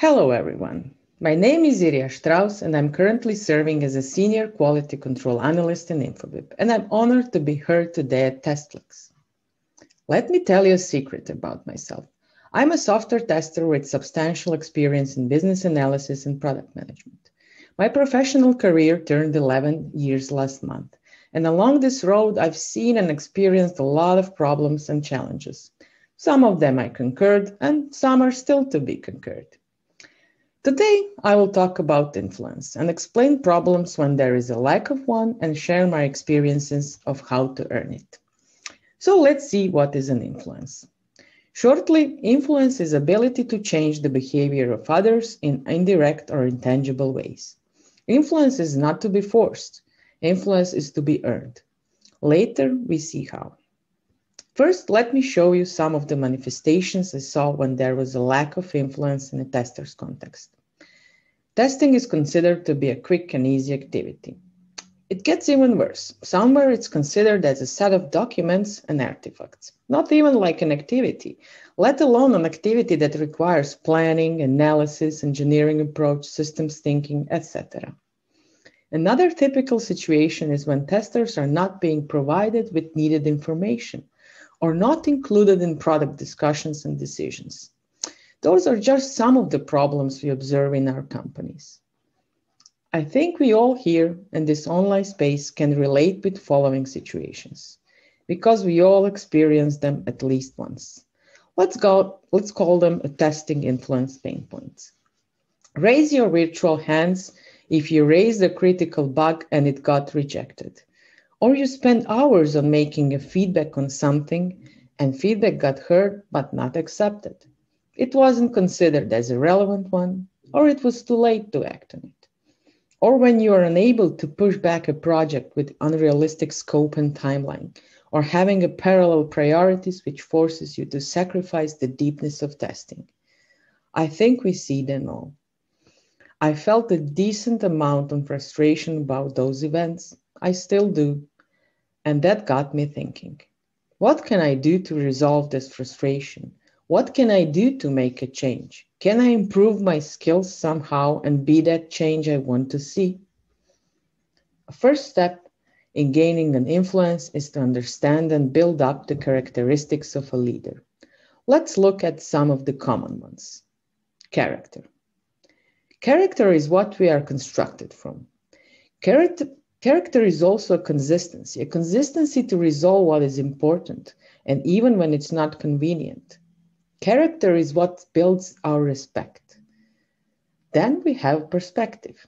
Hello, everyone. My name is Irja Straus, and I'm currently serving as a Senior Quality Control Analyst in Infobip, and I'm honored to be heard today at TestFlix. Let me tell you a secret about myself. I'm a software tester with substantial experience in business analysis and product management. My professional career turned 11 years last month, and along this road, I've seen and experienced a lot of problems and challenges. Some of them I conquered, and some are still to be conquered. Today, I will talk about influence and explain problems when there is a lack of one and share my experiences of how to earn it. So let's see what is an influence. Shortly, influence is ability to change the behavior of others in indirect or intangible ways. Influence is not to be forced. Influence is to be earned. Later, we see how. First, let me show you some of the manifestations I saw when there was a lack of influence in a tester's context. Testing is considered to be a quick and easy activity. It gets even worse. Somewhere it's considered as a set of documents and artifacts, not even like an activity, let alone an activity that requires planning, analysis, engineering approach, systems thinking, etc. Another typical situation is when testers are not being provided with needed information or not included in product discussions and decisions. Those are just some of the problems we observe in our companies. I think we all here in this online space can relate with following situations, because we all experience them at least once. Let's call them a testing influence pain points. Raise your virtual hands if you raised a critical bug and it got rejected, or you spent hours on making a feedback on something and feedback got heard but not accepted. It wasn't considered as a relevant one, or it was too late to act on it. Or when you are unable to push back a project with unrealistic scope and timeline, or having a parallel priorities which forces you to sacrifice the deepness of testing. I think we see them all. I felt a decent amount of frustration about those events. I still do. And that got me thinking, what can I do to resolve this frustration? What can I do to make a change? Can I improve my skills somehow and be that change I want to see? A first step in gaining an influence is to understand and build up the characteristics of a leader. Let's look at some of the common ones. Character. Character is what we are constructed from. Character is also a consistency to resolve what is important, and even when it's not convenient. Character is what builds our respect. Then we have perspective.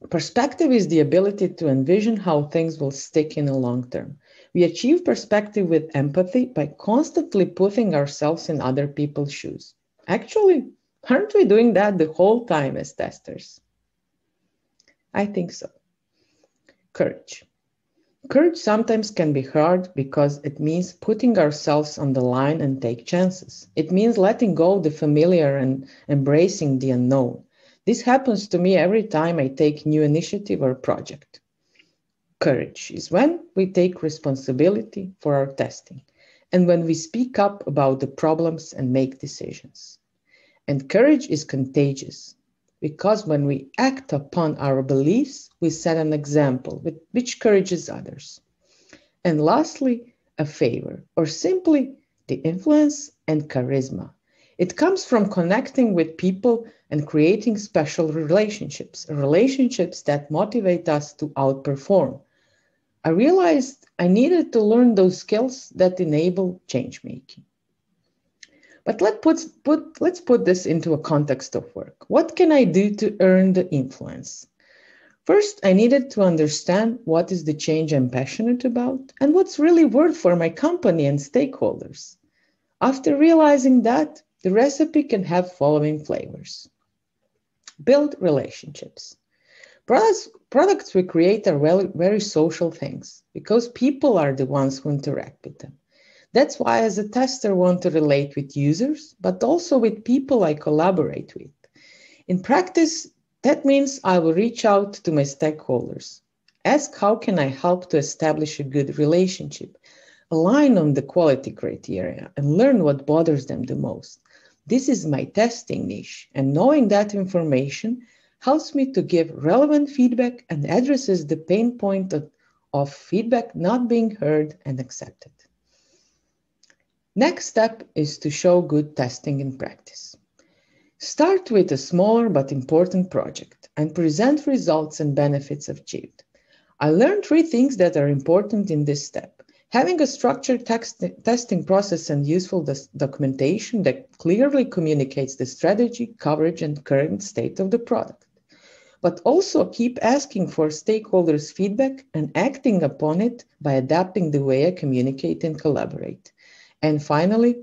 Perspective is the ability to envision how things will stick in the long term. We achieve perspective with empathy by constantly putting ourselves in other people's shoes. Actually, aren't we doing that the whole time as testers? I think so. Courage. Courage sometimes can be hard because it means putting ourselves on the line and take chances. It means letting go of the familiar and embracing the unknown. This happens to me every time I take new initiative or project. Courage is when we take responsibility for our testing and when we speak up about the problems and make decisions. And courage is contagious, because when we act upon our beliefs, we set an example which encourages others. And lastly, a favor, or simply the influence and charisma. It comes from connecting with people and creating special relationships that motivate us to outperform. I realized I needed to learn those skills that enable change making. But let's put this into a context of work. What can I do to earn the influence? First, I needed to understand what is the change I'm passionate about and what's really worth for my company and stakeholders. After realizing that, the recipe can have following flavors. Build relationships. Products we create are very social things because people are the ones who interact with them. That's why as a tester I want to relate with users, but also with people I collaborate with. In practice, that means I will reach out to my stakeholders, ask how can I help to establish a good relationship, align on the quality criteria, and learn what bothers them the most. This is my testing niche, and knowing that information helps me to give relevant feedback and addresses the pain point of feedback not being heard and accepted. Next step is to show good testing in practice. Start with a smaller but important project and present results and benefits achieved. I learned 3 things that are important in this step. Having a structured testing process and useful documentation that clearly communicates the strategy, coverage, and current state of the product. But also keep asking for stakeholders' feedback and acting upon it by adapting the way I communicate and collaborate. And finally,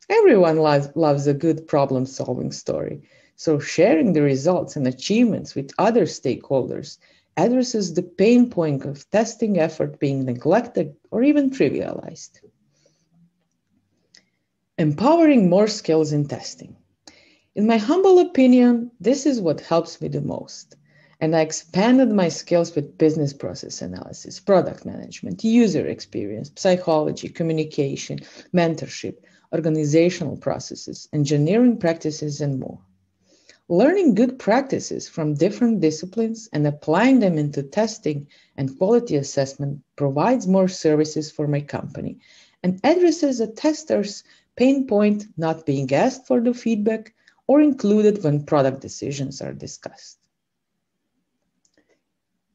everyone loves a good problem-solving story. So sharing the results and achievements with other stakeholders addresses the pain point of testing effort being neglected or even trivialized. Empowering more skills in testing. In my humble opinion, this is what helps me the most. And I expanded my skills with business process analysis, product management, user experience, psychology, communication, mentorship, organizational processes, engineering practices, and more. Learning good practices from different disciplines and applying them into testing and quality assessment provides more services for my company and addresses a tester's pain point not being asked for the feedback or included when product decisions are discussed.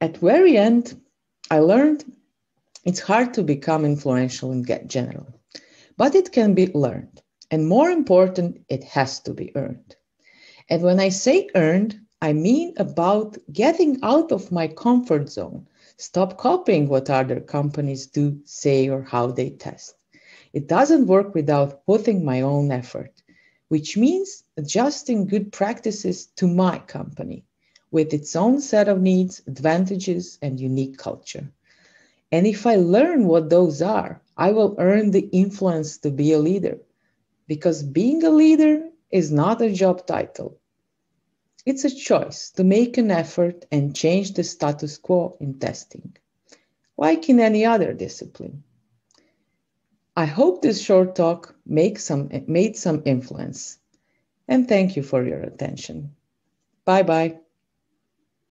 At very end, I learned it's hard to become influential in general, but it can be learned. And more important, it has to be earned. And when I say earned, I mean about getting out of my comfort zone. Stop copying what other companies do, say, or how they test. It doesn't work without putting my own effort, which means adjusting good practices to my company with its own set of needs, advantages, and unique culture. And if I learn what those are, I will earn the influence to be a leader. Because being a leader is not a job title. It's a choice to make an effort and change the status quo in testing, like in any other discipline. I hope this short talk made some influence. And thank you for your attention. Bye-bye.